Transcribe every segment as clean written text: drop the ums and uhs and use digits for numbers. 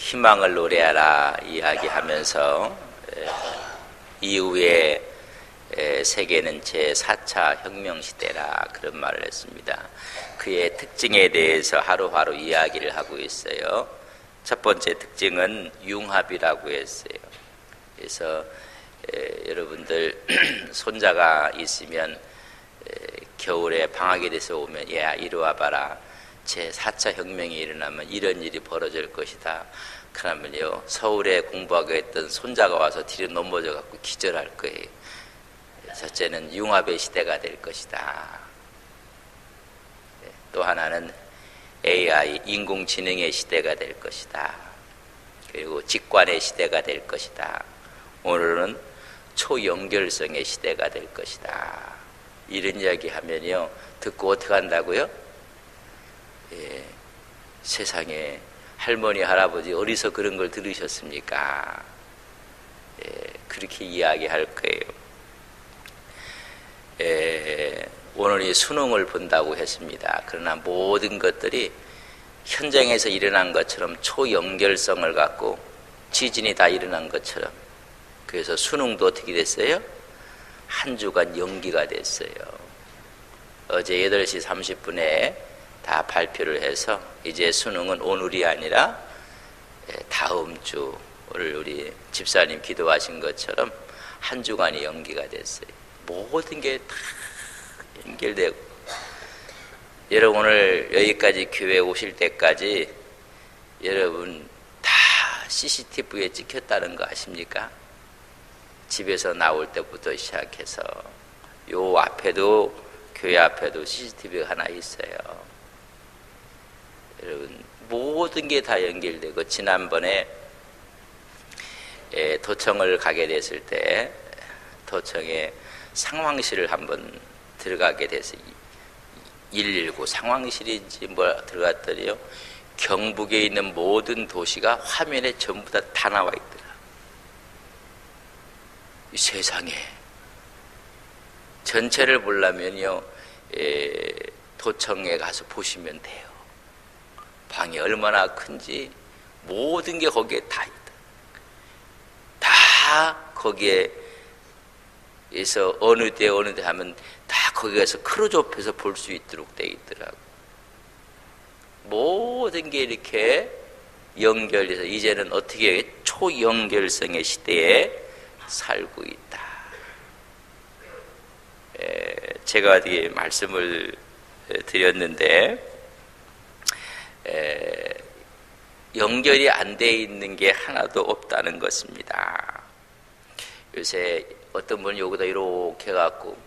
희망을 노래하라 이야기하면서 이후에 세계는 제4차 혁명시대라 그런 말을 했습니다. 그의 특징에 대해서 하루하루 이야기를 하고 있어요. 첫 번째 특징은 융합이라고 했어요. 그래서 여러분들 손자가 있으면 겨울에 방학에 돼서 오면 야 이리 와봐라, 제4차 혁명이 일어나면 이런 일이 벌어질 것이다. 그러면요 서울에 공부하고 했던 손자가 와서 뒤로 넘어져 갖고 기절할 거예요. 첫째는 융합의 시대가 될 것이다. 또 하나는 AI 인공지능의 시대가 될 것이다. 그리고 직관의 시대가 될 것이다. 오늘은 초연결성의 시대가 될 것이다. 이런 이야기 하면요 듣고 어떻게 한다고요? 세상에 할머니 할아버지 어디서 그런 걸 들으셨습니까? 그렇게 이야기할 거예요. 오늘 이 수능을 본다고 했습니다. 그러나 모든 것들이 현장에서 일어난 것처럼 초연결성을 갖고 지진이 다 일어난 것처럼, 그래서 수능도 어떻게 됐어요? 한 주간 연기가 됐어요. 어제 8시 30분에 다 발표를 해서 이제 수능은 오늘이 아니라 다음 주를 우리 집사님 기도하신 것처럼 한 주간이 연기가 됐어요. 모든 게 다 연결되고, 여러분 오늘 여기까지 교회 오실 때까지 여러분 다 CCTV에 찍혔다는 거 아십니까? 집에서 나올 때부터 시작해서 요 앞에도, 교회 앞에도 CCTV가 하나 있어요. 여러분 모든 게 다 연결되고, 지난번에 도청을 가게 됐을 때 도청에 상황실을 한번 들어가게 돼서 119 상황실인지 뭐 들어갔더니요 경북에 있는 모든 도시가 화면에 전부 다 나와 있더라. 이 세상에 전체를 보려면요 도청에 가서 보시면 돼요. 방이 얼마나 큰지 모든 게 거기에 다 있다. 다 거기에 에서 어느 때 하면 다 거기 가서 크로즈업해서 볼 수 있도록 돼 있더라고. 모든 게 이렇게 연결돼서 이제는 어떻게 초연결성의 시대에 살고 있다. 제가 어디 말씀을 드렸는데 연결이 안 돼 있는 게 하나도 없다는 것입니다. 요새 어떤 분은 여기다 이렇게 해갖고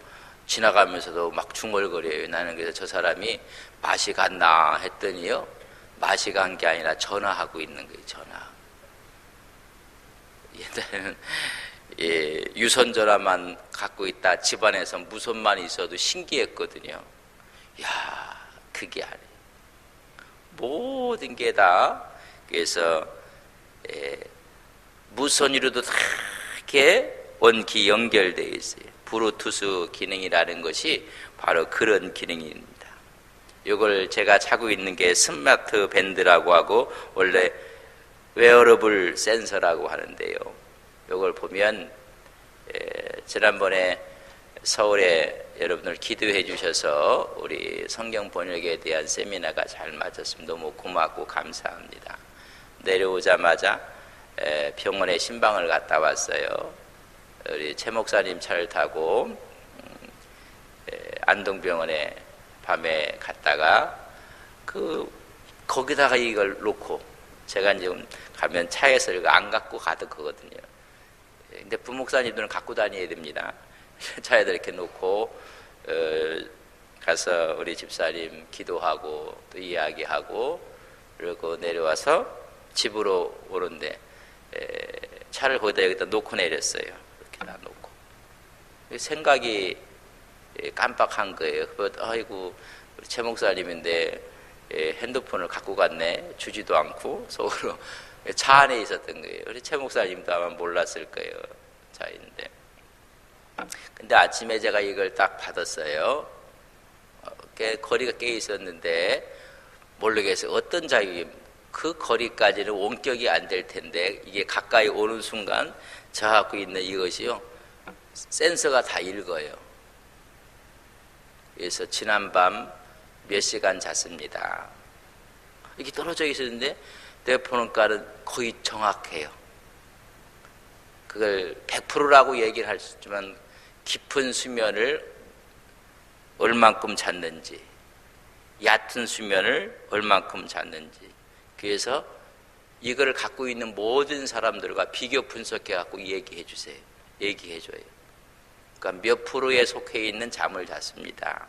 지나가면서도 막 중얼거려요. 나는 그래서 저 사람이 맛이 갔나 했더니요 맛이 간 게 아니라 전화하고 있는 거예요. 전화. 옛날에는 유선전화만 갖고 있다 집안에서 무선만 있어도 신기했거든요. 야 그게 아니에요. 모든 게 다 그래서 무선으로도 다 이렇게 원기 연결되어 있어요. 블루투스 기능이라는 것이 바로 그런 기능입니다. 이걸 제가 차고 있는 게 스마트 밴드라고 하고 원래 웨어러블 센서라고 하는데요. 이걸 보면 지난번에 서울에 여러분들 기도해 주셔서 우리 성경 번역에 대한 세미나가 잘 맞았습니다. 너무 고맙고 감사합니다. 내려오자마자 병원에 신방을 갔다 왔어요. 우리 최 목사님 차를 타고 안동병원에 밤에 갔다가 거기다가 이걸 놓고, 제가 지금 가면 차에서 이거 안 갖고 가득하거든요. 근데 부목사님들은 갖고 다녀야 됩니다. 차에다 이렇게 놓고 가서 우리 집사님 기도하고 또 이야기하고 그리고 내려와서 집으로 오는데 차를 여기다 놓고 내렸어요. 이렇게 놓고 생각이 깜빡한 거예요. 아이고 우리 최 목사님인데 핸드폰을 갖고 갔네. 주지도 않고 속으로 차 안에 있었던 거예요. 우리 최 목사님도 아마 몰랐을 거예요. 차인데. 근데 아침에 제가 이걸 딱 받았어요. 거리가 꽤 있었는데 모르겠어요. 어떤 자유 그 거리까지는 원격이 안 될 텐데 이게 가까이 오는 순간 저 갖고 있는 이것이요 센서가 다 읽어요. 그래서 지난밤 몇 시간 잤습니다. 이렇게 떨어져 있었는데 내가 보는 깔은 거의 정확해요. 그걸 100%라고 얘기를 할 수 있지만 깊은 수면을 얼만큼 잤는지, 얕은 수면을 얼만큼 잤는지. 그래서 이걸 갖고 있는 모든 사람들과 비교 분석해 갖고 얘기해 주세요. 얘기해 줘요. 그러니까 몇 프로에 속해 있는 잠을 잤습니다.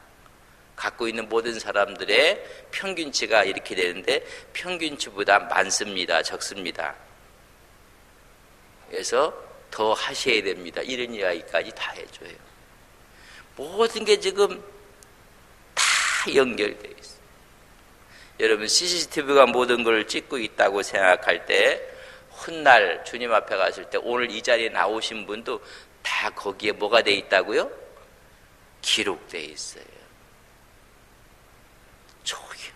갖고 있는 모든 사람들의 평균치가 이렇게 되는데 평균치보다 많습니다. 적습니다. 그래서 더 하셔야 됩니다. 이런 이야기까지 다 해줘요. 모든 게 지금 다 연결되어 있어요. 여러분 CCTV가 모든 걸 찍고 있다고 생각할 때 훗날 주님 앞에 갔을 때 오늘 이 자리에 나오신 분도 다 거기에 뭐가 돼 있다고요? 기록되어 있어요. 저기요.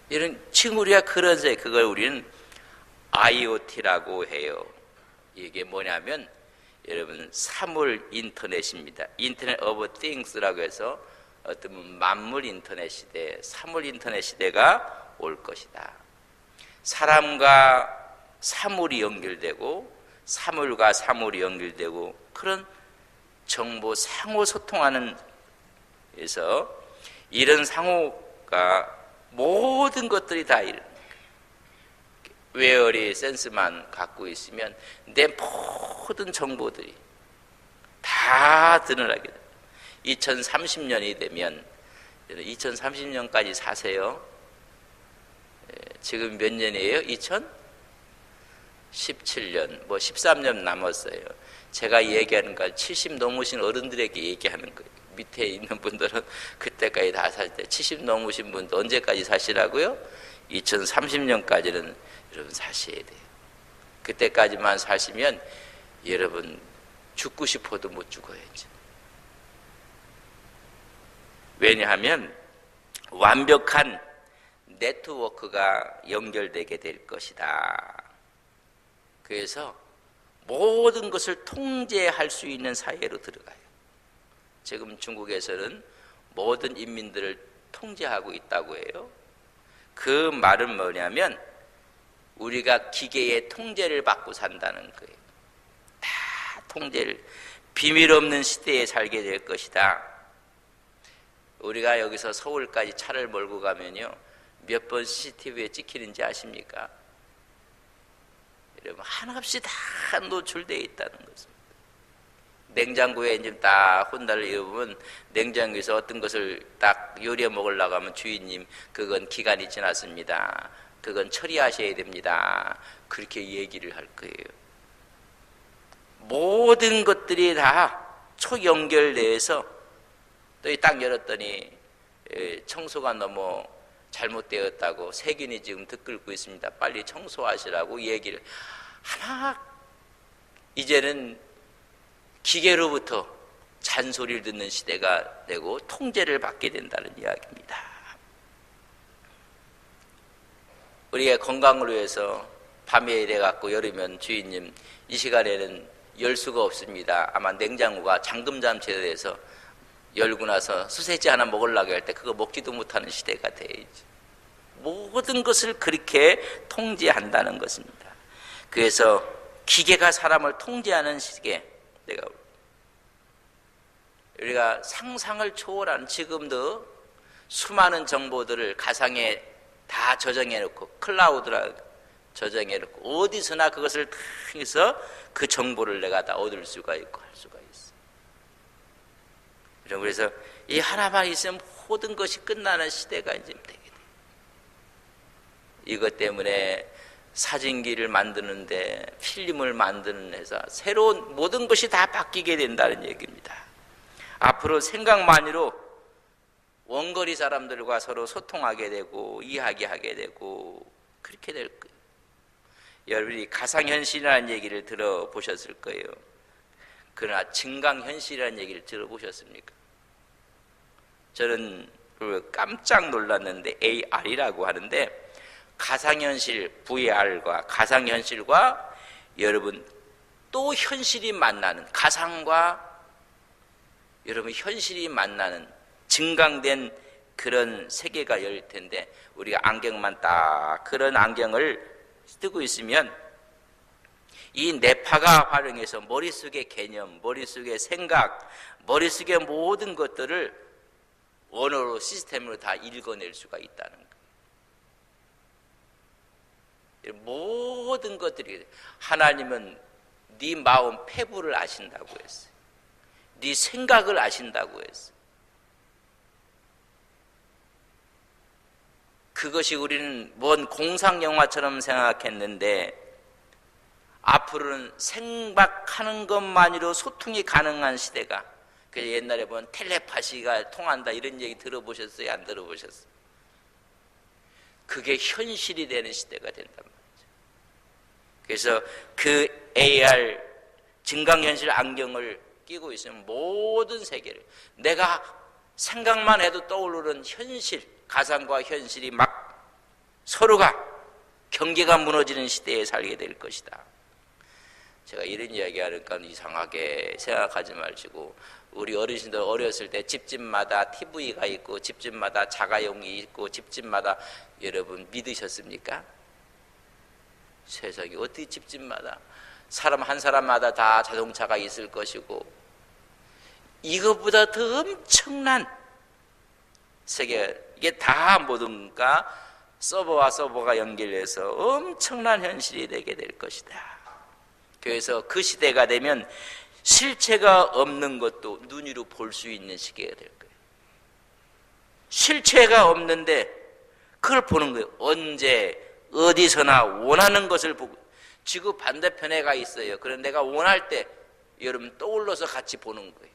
이런 지금 우리가 그런 새 그걸 우리는 IoT라고 해요. 이게 뭐냐면 여러분 사물 인터넷입니다. 인터넷 오브 띵스라고 해서 어떤 만물 인터넷 시대, 사물 인터넷 시대가 올 것이다. 사람과 사물이 연결되고 사물과 사물이 연결되고 그런 정보 상호 소통하는 에서 이런 상호가 모든 것들이 다 이런 웨어리 센스만 갖고 있으면 내 모든 정보들이 다 드러나게 됩니다. 2030년이 되면 2030년까지 사세요. 지금 몇 년이에요? 2017년, 뭐 13년 남았어요. 제가 얘기하는 건 70 넘으신 어른들에게 얘기하는 거예요. 밑에 있는 분들은 그때까지 다 살 때 70 넘으신 분도 언제까지 사시라고요? 2030년까지는 여러분 사셔야 돼요. 그때까지만 사시면 여러분 죽고 싶어도 못 죽어야죠. 왜냐하면 완벽한 네트워크가 연결되게 될 것이다. 그래서 모든 것을 통제할 수 있는 사회로 들어가요. 지금 중국에서는 모든 인민들을 통제하고 있다고 해요. 그 말은 뭐냐면 우리가 기계의 통제를 받고 산다는 거예요. 다 통제를, 비밀 없는 시대에 살게 될 것이다. 우리가 여기서 서울까지 차를 몰고 가면요 몇 번 CCTV에 찍히는지 아십니까? 여러분 하나없이 다 노출되어 있다는 것입니다. 냉장고에 이제 딱 혼다를 입으면 냉장고에서 어떤 것을 딱 요리해 먹으려고 하면 주인님 그건 기간이 지났습니다. 그건 처리하셔야 됩니다. 그렇게 얘기를 할 거예요. 모든 것들이 다 초연결돼서 또 딱 열었더니 청소가 너무 잘못되었다고 세균이 지금 들끓고 있습니다. 빨리 청소하시라고 얘기를 하나 이제는 기계로부터 잔소리를 듣는 시대가 되고 통제를 받게 된다는 이야기입니다. 우리가 건강을 위해서 밤에 이래갖고 여름면 주인님 이 시간에는 열 수가 없습니다. 아마 냉장고가 잠금장치에 대해서 열고 나서 소세지 하나 먹으려고 할 때 그거 먹지도 못하는 시대가 돼야지. 모든 것을 그렇게 통제한다는 것입니다. 그래서 기계가 사람을 통제하는 시기에 우리가 상상을 초월한 지금도 수많은 정보들을 가상에 다 저장해놓고 클라우드라 저장해놓고 어디서나 그것을 통해서 그 정보를 내가 다 얻을 수가 있고 할 수가 있어. 그래서 이 하나만 있으면 모든 것이 끝나는 시대가 이제 되게 돼. 이것 때문에 사진기를 만드는데 필름을 만드는 회사 새로운 모든 것이 다 바뀌게 된다는 얘기입니다. 앞으로 생각만으로 원거리 사람들과 서로 소통하게 되고 이야기하게 되고 그렇게 될 거예요. 여러분이 가상현실이라는 얘기를 들어보셨을 거예요. 그러나 증강현실이라는 얘기를 들어보셨습니까? 저는 깜짝 놀랐는데 AR이라고 하는데 가상현실 VR과 가상현실과 여러분 또 현실이 만나는, 가상과 여러분 현실이 만나는 증강된 그런 세계가 열릴 텐데, 우리가 안경만 딱 그런 안경을 쓰고 있으면 이 뇌파가 활용해서 머릿속의 개념, 머릿속의 생각, 머릿속의 모든 것들을 언어로, 시스템으로 다 읽어낼 수가 있다는 거예요. 모든 것들이, 하나님은 네 마음 패부를 아신다고 했어요. 네 생각을 아신다고 했어요. 그것이 우리는 뭔 공상영화처럼 생각했는데, 앞으로는 생각하는 것만으로 소통이 가능한 시대가, 그래서 옛날에 보면 텔레파시가 통한다 이런 얘기 들어보셨어요? 안 들어보셨어요? 그게 현실이 되는 시대가 된단 말이죠. 그래서 그 AR 증강현실 안경을 끼고 있으면 모든 세계를, 내가 생각만 해도 떠오르는 현실, 가상과 현실이 막 서로가 경계가 무너지는 시대에 살게 될 것이다. 제가 이런 이야기 하니까 이상하게 생각하지 마시고, 우리 어르신들 어렸을 때 집집마다 TV가 있고 집집마다 자가용이 있고 집집마다, 여러분 믿으셨습니까? 세상에 어떻게 집집마다 사람 한 사람마다 다 자동차가 있을 것이고, 이것보다 더 엄청난 세계, 이게 다 뭐든가 서버와 서버가 연결해서 엄청난 현실이 되게 될 것이다. 그래서 그 시대가 되면 실체가 없는 것도 눈으로 볼 수 있는 시기가 될 거예요. 실체가 없는데 그걸 보는 거예요. 언제 어디서나 원하는 것을 보고, 지구 반대편에 가 있어요. 그런데 내가 원할 때 여러분 떠올라서 같이 보는 거예요.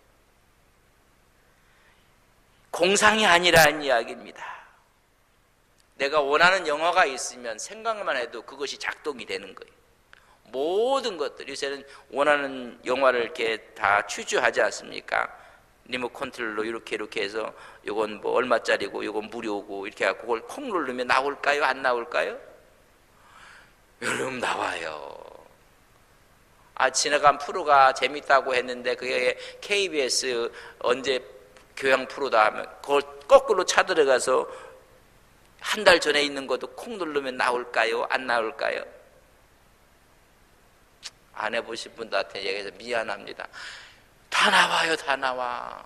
공상이 아니라는 이야기입니다. 내가 원하는 영화가 있으면 생각만 해도 그것이 작동이 되는 거예요. 모든 것들, 요새는 원하는 영화를 이렇게 다 추주하지 않습니까? 리모컨 컨트롤로 이렇게 해서 요건 뭐 얼마짜리고 요건 무료고 이렇게 해서 그걸 콕 누르면 나올까요? 안 나올까요? 여러분 나와요. 지나간 프로가 재밌다고 했는데 그게 KBS 언제 교양 프로다 하면 그걸 거꾸로 찾아들어가서 한 달 전에 있는 것도 콕 누르면 나올까요? 안 나올까요? 안 해보신 분들한테 얘기해서 미안합니다. 다 나와요. 다 나와.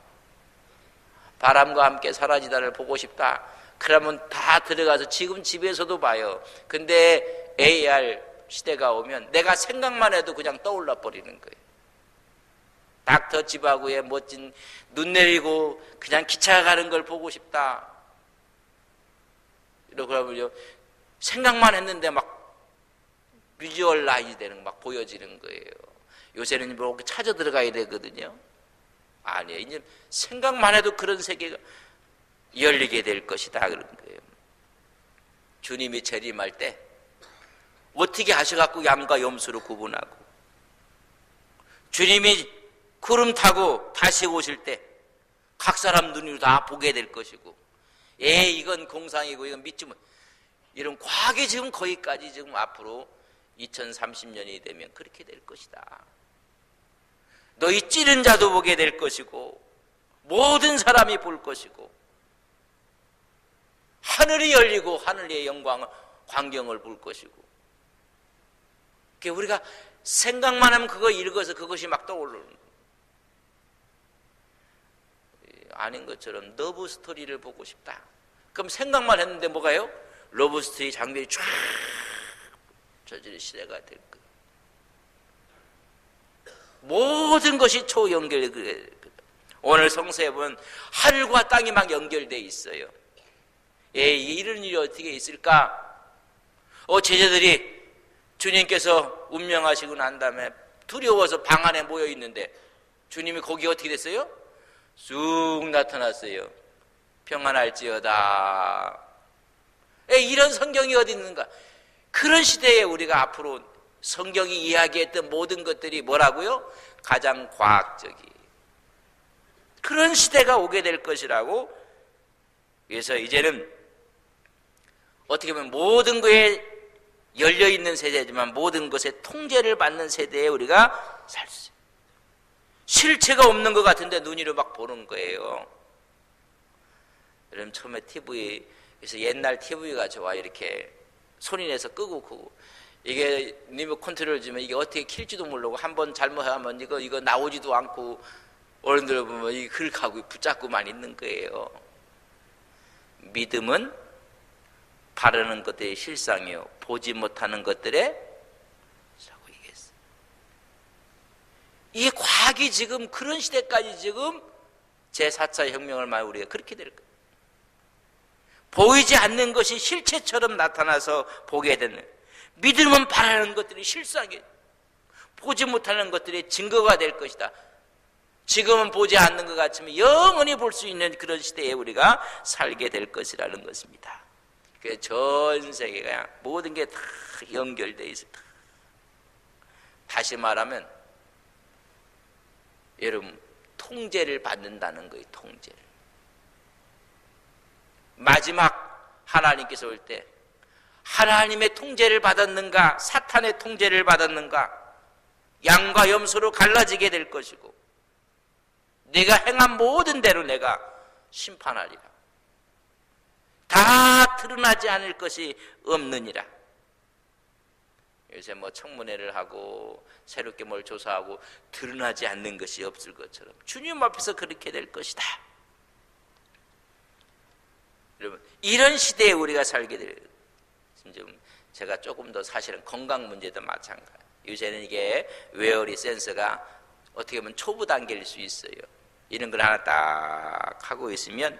바람과 함께 사라지다를 보고 싶다. 그러면 다 들어가서 지금 집에서도 봐요. 근데 AR 시대가 오면 내가 생각만 해도 그냥 떠올라 버리는 거예요. 닥터 지바고의 멋진 눈 내리고 그냥 기차 가는 걸 보고 싶다. 이러고 하면요, 생각만 했는데 막 비주얼라이즈 되는, 막 보여지는 거예요. 요새는 뭐 찾아 들어가야 되거든요. 아니에요. 이제 생각만 해도 그런 세계가 열리게 될 것이다. 그런 거예요. 주님이 재림할 때 어떻게 하셔갖고 양과 염소를 구분하고, 주님이 구름 타고 다시 오실 때 각 사람 눈으로 다 보게 될 것이고, 이건 공상이고 이건 믿지 못, 이런 과학이 지금 거기까지 지금 앞으로 2030년이 되면 그렇게 될 것이다. 너희 찌른 자도 보게 될 것이고 모든 사람이 볼 것이고, 하늘이 열리고 하늘의 영광, 광경을 볼 것이고, 우리가 생각만 하면 그거 읽어서 그것이 막 떠오르는 거예요. 아닌 것처럼 러브 스토리를 보고 싶다. 그럼 생각만 했는데 뭐가요? 러브 스토리 장면이 쫙 저질 시대가 될 거예요. 모든 것이 초연결. 오늘 성서에 보면 하늘과 땅이 막 연결되어 있어요. 이런 일이 어떻게 있을까? 제자들이 주님께서 운명하시고 난 다음에 두려워서 방 안에 모여 있는데 주님이 거기 어떻게 됐어요? 쑥 나타났어요. 평안할지어다. 이런 성경이 어디 있는가? 그런 시대에 우리가 앞으로 성경이 이야기했던 모든 것들이 뭐라고요? 가장 과학적이, 그런 시대가 오게 될 것이라고. 그래서 이제는 어떻게 보면 모든 것에 열려있는 세대지만 모든 것에 통제를 받는 세대에 우리가 살 수 있어요. 실체가 없는 것 같은데 눈으로 막 보는 거예요. 여러분 처음에 TV에서 옛날 TV가 좋아 이렇게 소리 내서 끄고 끄고 이게 리모컨 컨트롤 주면 이게 어떻게 킬지도 모르고 한번 잘못하면 이거 나오지도 않고 어른들 보면 이게 그렇게 하고 붙잡고만 있는 거예요. 믿음은 바라는 것들의 실상이요 보지 못하는 것들의 사고이겠어요. 이 과학이 지금 그런 시대까지 지금 제4차 혁명을 말해 우리가 그렇게 될 거예요. 보이지 않는 것이 실체처럼 나타나서 보게 되는 믿음은 바라는 것들이 실상이에요. 보지 못하는 것들이 증거가 될 것이다. 지금은 보지 않는 것 같지만 영원히 볼 수 있는 그런 시대에 우리가 살게 될 것이라는 것입니다. 전 세계가 모든 게 다 연결되어 있어요. 다시 말하면 여러분 통제를 받는다는 거예요. 통제를. 마지막 하나님께서 올 때 하나님의 통제를 받았는가 사탄의 통제를 받았는가 양과 염소로 갈라지게 될 것이고 내가 행한 모든 대로 내가 심판하리라. 다 드러나지 않을 것이 없느니라. 요새 뭐 청문회를 하고 새롭게 뭘 조사하고 드러나지 않는 것이 없을 것처럼 주님 앞에서 그렇게 될 것이다. 여러분 이런 시대에 우리가 살게 될 좀 제가 조금 더 사실은 건강 문제도 마찬가지. 요새는 이게 웨어리 센서가 어떻게 보면 초보 단계일 수 있어요. 이런 걸 하나 딱 하고 있으면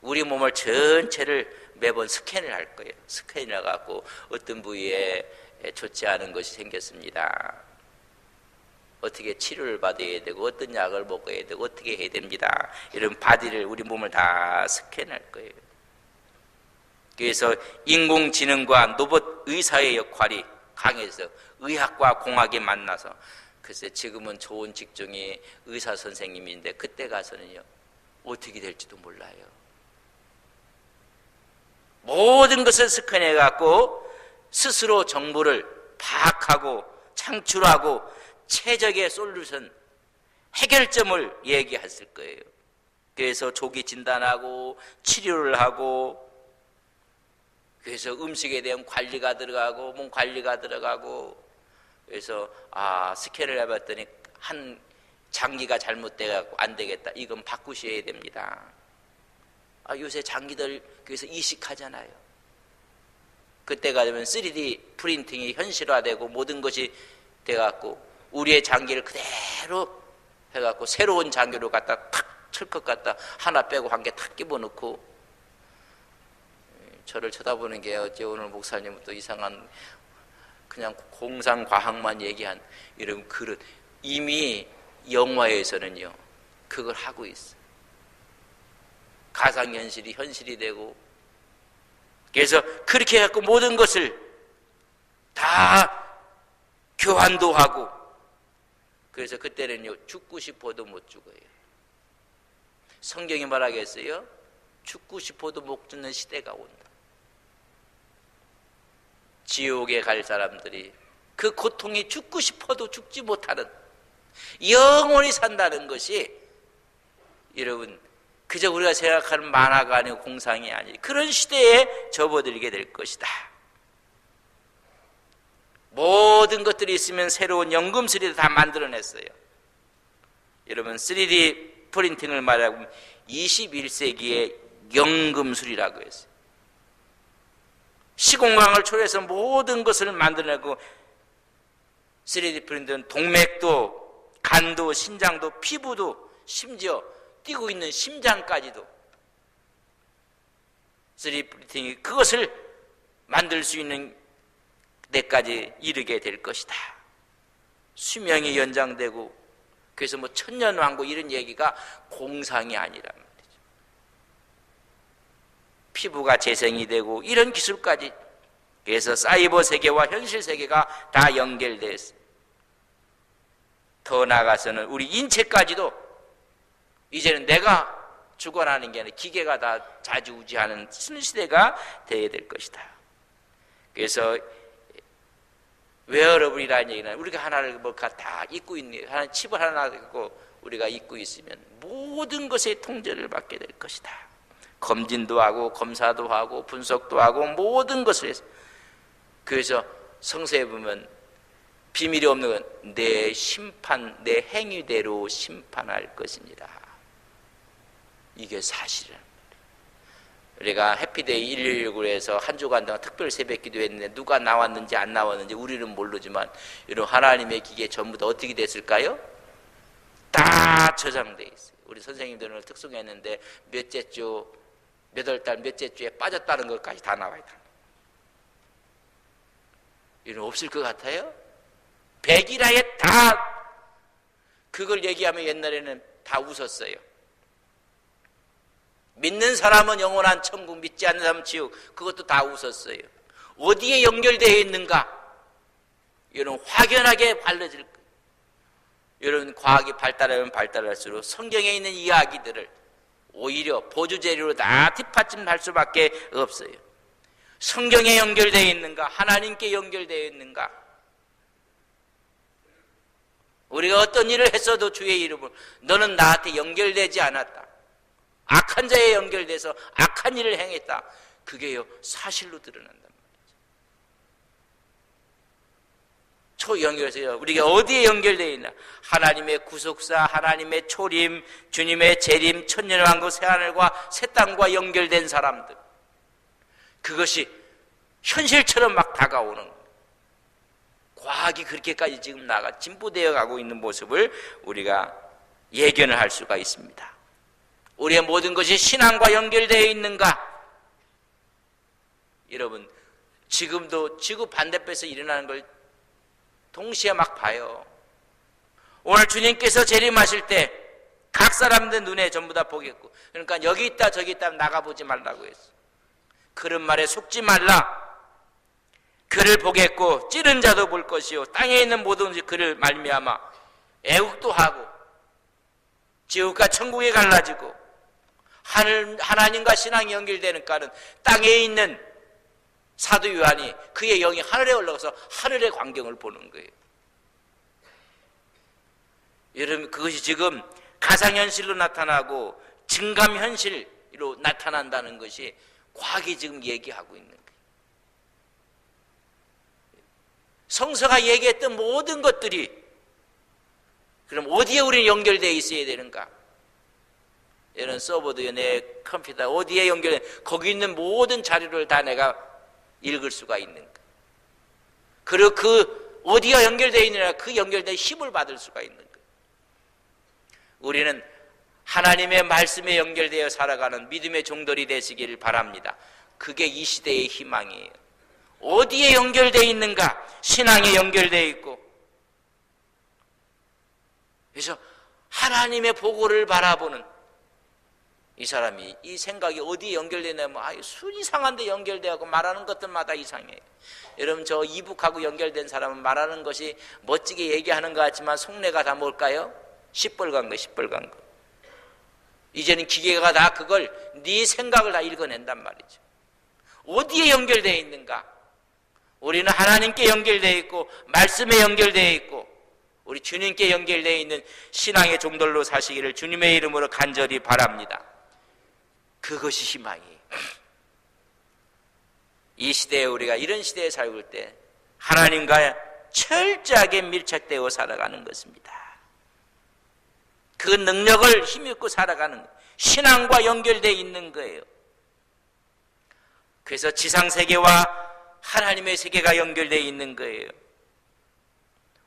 우리 몸을 전체를 매번 스캔을 할 거예요. 스캔을 해갖고 어떤 부위에 좋지 않은 것이 생겼습니다. 어떻게 치료를 받아야 되고 어떤 약을 먹어야 되고 어떻게 해야 됩니다. 이런 바디를 우리 몸을 다 스캔할 거예요. 그래서 인공지능과 로봇 의사의 역할이 강해서 의학과 공학이 만나서 글쎄 지금은 좋은 직종이 의사 선생님인데 그때 가서는요 어떻게 될지도 몰라요. 모든 것을 스캔해 갖고 스스로 정보를 파악하고 창출하고 최적의 솔루션 해결점을 얘기했을 거예요. 그래서 조기 진단하고 치료를 하고 그래서 음식에 대한 관리가 들어가고 몸 관리가 들어가고 그래서 스캔을 해봤더니 한 장기가 잘못돼갖고 안 되겠다. 이건 바꾸셔야 됩니다. 요새 장기들 그래서 이식하잖아요. 그때가 되면 3D 프린팅이 현실화되고 모든 것이 돼갖고 우리의 장기를 그대로 해갖고 새로운 장기로 갖다 탁 철컥 갖다 하나 빼고 한 개 탁 집어넣고 저를 쳐다보는 게 어째 오늘 목사님은 또 이상한 그냥 공상과학만 얘기한 이런 그릇 이미 영화에서는요 그걸 하고 있어요. 가상현실이 현실이 되고 그래서 그렇게 해갖고 모든 것을 다 교환도 하고 그래서 그때는요 죽고 싶어도 못 죽어요. 성경이 말하겠어요? 죽고 싶어도 못 죽는 시대가 온다. 지옥에 갈 사람들이 그 고통이 죽고 싶어도 죽지 못하는 영원히 산다는 것이 여러분 그저 우리가 생각하는 만화가 아니고 공상이 아니고 그런 시대에 접어들게 될 것이다. 모든 것들이 있으면 새로운 연금술이 다 만들어냈어요. 여러분 3D 프린팅을 말하면 21세기의 연금술이라고 했어요. 시공간을 초래해서 모든 것을 만들어내고 3D 프린트는 동맥도 간도 신장도 피부도 심지어 뛰고 있는 심장까지도 3D 프린팅이 그것을 만들 수 있는 데까지 이르게 될 것이다. 수명이 연장되고 그래서 뭐 천년왕국 이런 얘기가 공상이 아니란 말이죠. 피부가 재생이 되고 이런 기술까지 그래서 사이버 세계와 현실 세계가 다 연결되어 있어요. 더 나아가서는 우리 인체까지도 이제는 내가 주관하는 게 아니라 기계가 다 좌지우지하는 신시대가 되어야 될 것이다. 그래서 웨어러블이라는 얘기는 우리가 하나를 뭔가 다 잊고 있는, 하나 칩을 하나 갖고 우리가 잊고 있으면 모든 것의 통제를 받게 될 것이다. 검진도 하고 검사도 하고 분석도 하고 모든 것을 해서. 그래서 성서에 보면 비밀이 없는 건 내 심판, 내 행위대로 심판할 것이니라. 이게 사실이란 말이에요. 우리가 해피데이 119에서 한 주간 동안 특별 새벽기도 했는데 누가 나왔는지 안 나왔는지 우리는 모르지만 이런 하나님의 기계에 전부 다 어떻게 됐을까요? 다 저장돼 있어요. 우리 선생님들은 특송했는데 몇째 주, 몇 월 달 몇째 주에 빠졌다는 것까지 다 나와 있다. 이런 없을 것 같아요? 백일하에 다 그걸 얘기하면 옛날에는 다 웃었어요. 믿는 사람은 영원한 천국, 믿지 않는 사람은 지옥. 그것도 다 웃었어요. 어디에 연결되어 있는가? 이런 확연하게 발라질 거예요. 이런 과학이 발달하면 발달할수록 성경에 있는 이야기들을 오히려 보조재료로 다 뒷받침할 수밖에 없어요. 성경에 연결되어 있는가? 하나님께 연결되어 있는가? 우리가 어떤 일을 했어도 주의 이름으로 너는 나한테 연결되지 않았다. 악한 자에 연결돼서 악한 일을 행했다. 그게요 사실로 드러난단 말이죠. 초연결해서요 우리가 어디에 연결되어 있나? 하나님의 구속사, 하나님의 초림, 주님의 재림, 천년왕국 새하늘과 새 땅과 연결된 사람들. 그것이 현실처럼 막 다가오는 거예요. 과학이 그렇게까지 지금 진보되어 가고 있는 모습을 우리가 예견을 할 수가 있습니다. 우리의 모든 것이 신앙과 연결되어 있는가? 여러분 지금도 지구 반대편에서 일어나는 걸 동시에 막 봐요. 오늘 주님께서 재림하실 때 각 사람들 눈에 전부 다 보겠고, 그러니까 여기 있다 저기 있다 나가보지 말라고 했어. 그런 말에 속지 말라. 그를 보겠고 찌른 자도 볼 것이요 땅에 있는 모든 그를 말미암아 애국도 하고 지옥과 천국에 갈라지고 하나님과 신앙이 연결되는 까는 땅에 있는 사도 요한이 그의 영이 하늘에 올라가서 하늘의 광경을 보는 거예요. 여러분 그것이 지금 가상현실로 나타나고 증감현실로 나타난다는 것이 과학이 지금 얘기하고 있는 거예요. 성서가 얘기했던 모든 것들이 그럼 어디에 우리는 연결되어 있어야 되는가? 이런 서버도요, 내 컴퓨터 어디에 연결해? 거기 있는 모든 자료를 다 내가 읽을 수가 있는 거예요. 그리고 그 어디가 연결되어 있느냐, 그 연결된 힘을 받을 수가 있는 거예요. 우리는 하나님의 말씀에 연결되어 살아가는 믿음의 종들이 되시기를 바랍니다. 그게 이 시대의 희망이에요. 어디에 연결되어 있는가? 신앙에 연결되어 있고, 그래서 하나님의 보고를 바라보는 이 사람이 이 생각이 어디에 연결되냐면 순 이상한데 연결되고 말하는 것들마다 이상해요. 여러분 저 이북하고 연결된 사람은 말하는 것이 멋지게 얘기하는 것 같지만 속내가 다 뭘까요? 시뻘건 거, 시뻘건 거. 이제는 기계가 다 그걸 네 생각을 다 읽어낸단 말이죠. 어디에 연결되어 있는가? 우리는 하나님께 연결되어 있고 말씀에 연결되어 있고 우리 주님께 연결되어 있는 신앙의 종들로 사시기를 주님의 이름으로 간절히 바랍니다. 그것이 희망이에요. 이 시대에 우리가 이런 시대에 살고 때 하나님과 철저하게 밀착되어 살아가는 것입니다. 그 능력을 힘입고 살아가는 거예요. 신앙과 연결되어 있는 거예요. 그래서 지상세계와 하나님의 세계가 연결되어 있는 거예요.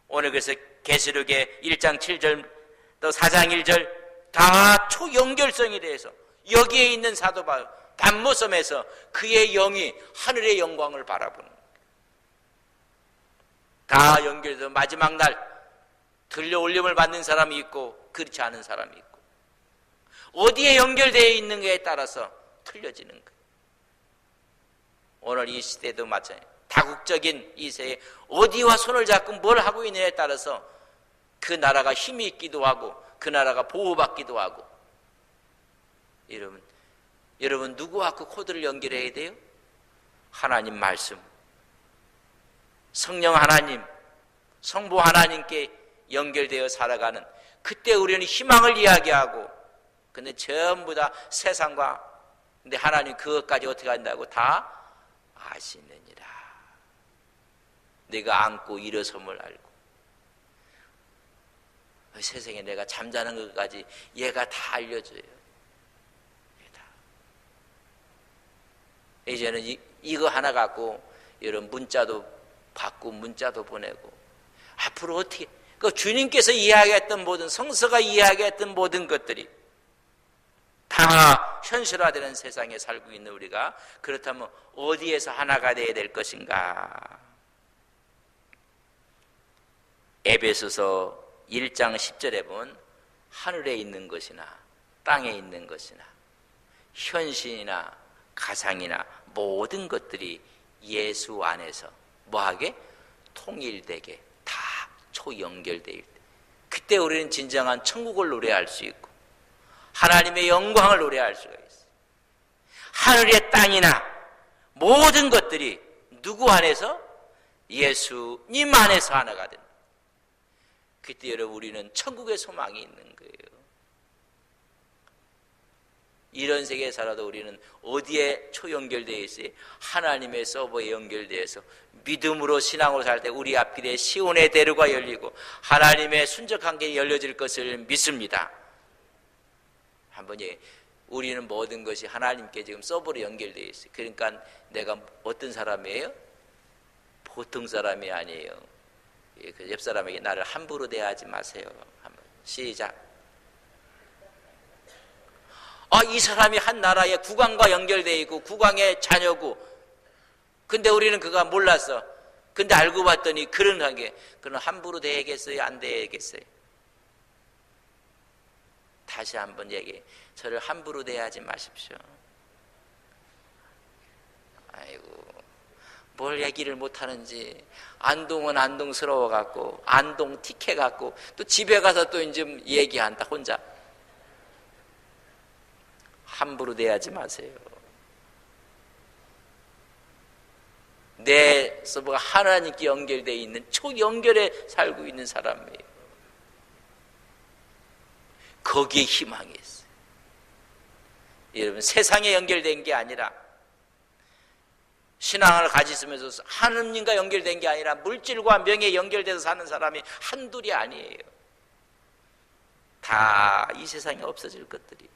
오늘 그래서 계시록의 1장 7절 또 4장 1절 다 초연결성에 대해서 여기에 있는 사도 바울 단모섬에서 그의 영이 하늘의 영광을 바라보는 거예요. 다 연결돼서 마지막 날 들려 올림을 받는 사람이 있고 그렇지 않은 사람이 있고 어디에 연결되어 있는가에 따라서 틀려지는 거예요. 오늘 이 시대도 마찬가지예요. 다국적인 이 세에 어디와 손을 잡고 뭘 하고 있느냐에 따라서 그 나라가 힘이 있기도 하고 그 나라가 보호받기도 하고 여러분 누구와 그 코드를 연결해야 돼요? 하나님 말씀, 성령 하나님, 성부 하나님께 연결되어 살아가는, 그때 우리는 희망을 이야기하고, 근데 전부 다 세상과, 근데 하나님 그것까지 어떻게 한다고? 다 아시느니라. 내가 안고 일어섬을 알고, 세상에 내가 잠자는 것까지 얘가 다 알려줘요. 이제는 이거 하나 갖고 여러분 문자도 받고 문자도 보내고, 앞으로 어떻게, 그 주님께서 이야기했던 모든, 성서가 이야기했던 모든 것들이 다 현실화되는 세상에 살고 있는 우리가 그렇다면 어디에서 하나가 되어야 될 것인가? 에베소서 1장 10절에 보면 하늘에 있는 것이나 땅에 있는 것이나 현신이나 가상이나 모든 것들이 예수 안에서 뭐하게? 통일되게 다 초연결되어 있다. 그때 우리는 진정한 천국을 노래할 수 있고 하나님의 영광을 노래할 수가 있어요. 하늘의 땅이나 모든 것들이 누구 안에서? 예수님 안에서 하나가 된다. 그때 여러분 우리는 천국의 소망이 있는 거예요. 이런 세계에 살아도 우리는 어디에 초연결되어 있어요? 하나님의 서버에 연결되어서 믿음으로 신앙으로 살 때 우리 앞길에 시온의 대로가 열리고 하나님의 순적한 길이 열려질 것을 믿습니다. 한번 우리는 모든 것이 하나님께 지금 서버로 연결되어 있어요. 그러니까 내가 어떤 사람이에요? 보통 사람이 아니에요. 옆 사람에게 나를 함부로 대하지 마세요. 한번 시작. 이 사람이 한 나라의 국왕과 연결되어 있고 국왕의 자녀고, 근데 우리는 그가 몰랐어. 근데 알고 봤더니 그런 관계, 그는 함부로 대하겠어요? 안 대하겠어요? 다시 한번 얘기해. 저를 함부로 대하지 마십시오. 아이고, 뭘 얘기를 못하는지. 안동은 안동스러워 갖고, 안동 틱해 갖고, 또 집에 가서 또 이제 얘기한다, 혼자. 함부로 대하지 마세요. 내 서버가 하나님께 연결되어 있는 초연결에 살고 있는 사람이에요. 거기에 희망이 있어요. 여러분, 세상에 연결된 게 아니라, 신앙을 가지면서 하느님과 연결된 게 아니라 물질과 명예에 연결돼서 사는 사람이 한둘이 아니에요. 다 이 세상에 없어질 것들이.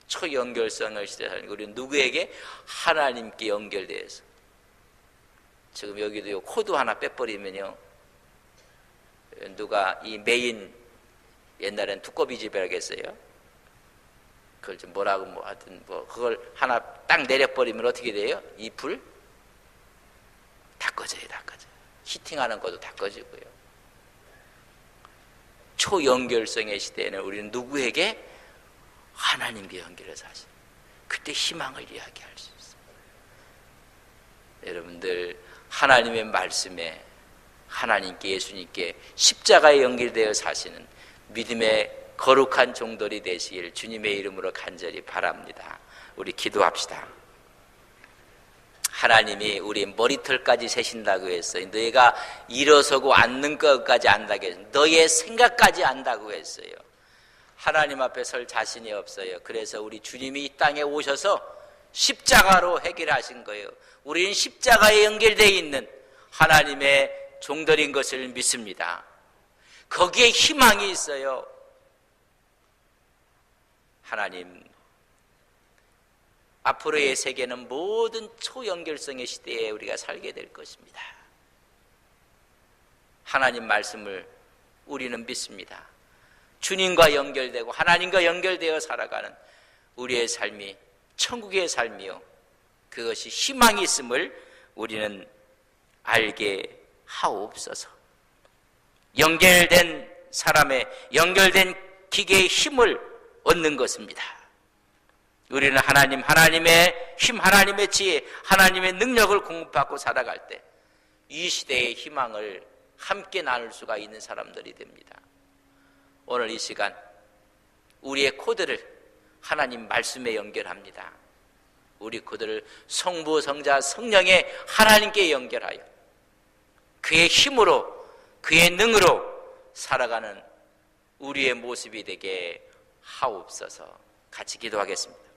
초연결성을 시대하는 우리는 누구에게? 하나님께 연결돼서. 지금 여기도 요 코드 하나 빼버리면요, 누가 이 메인, 옛날엔 두꺼비 집이라고 했어요. 그걸 좀 뭐라고 하여튼 그걸 하나 딱 내려버리면 어떻게 돼요? 이 불 다 꺼져요. 다 꺼져요. 히팅하는 것도 다 꺼지고요. 초연결성의 시대에는 우리는 누구에게? 하나님께 연결해서 하시는, 그때 희망을 이야기할 수 있어요. 여러분들, 하나님의 말씀에 하나님께, 예수님께 십자가에 연결되어 사시는 믿음의 거룩한 종들이 되시길 주님의 이름으로 간절히 바랍니다. 우리 기도합시다. 하나님이 우리 머리털까지 세신다고 했어요. 너희가 일어서고 앉는 것까지 안다고 했어요. 너의 생각까지 안다고 했어요. 하나님 앞에 설 자신이 없어요. 그래서 우리 주님이 이 땅에 오셔서 십자가로 해결하신 거예요. 우리는 십자가에 연결되어 있는 하나님의 종들인 것을 믿습니다. 거기에 희망이 있어요. 하나님, 앞으로의 세계는 모든 초연결성의 시대에 우리가 살게 될 것입니다. 하나님 말씀을 우리는 믿습니다. 주님과 연결되고 하나님과 연결되어 살아가는 우리의 삶이 천국의 삶이요, 그것이 희망이 있음을 우리는 알게 하옵소서. 연결된 사람의, 연결된 기계의 힘을 얻는 것입니다. 우리는 하나님의 힘, 하나님의 지혜, 하나님의 능력을 공급받고 살아갈 때 이 시대의 희망을 함께 나눌 수가 있는 사람들이 됩니다. 오늘 이 시간 우리의 코드를 하나님 말씀에 연결합니다. 우리 그들을 성부, 성자, 성령의 하나님께 연결하여 그의 힘으로, 그의 능으로 살아가는 우리의 모습이 되게 하옵소서. 같이 기도하겠습니다.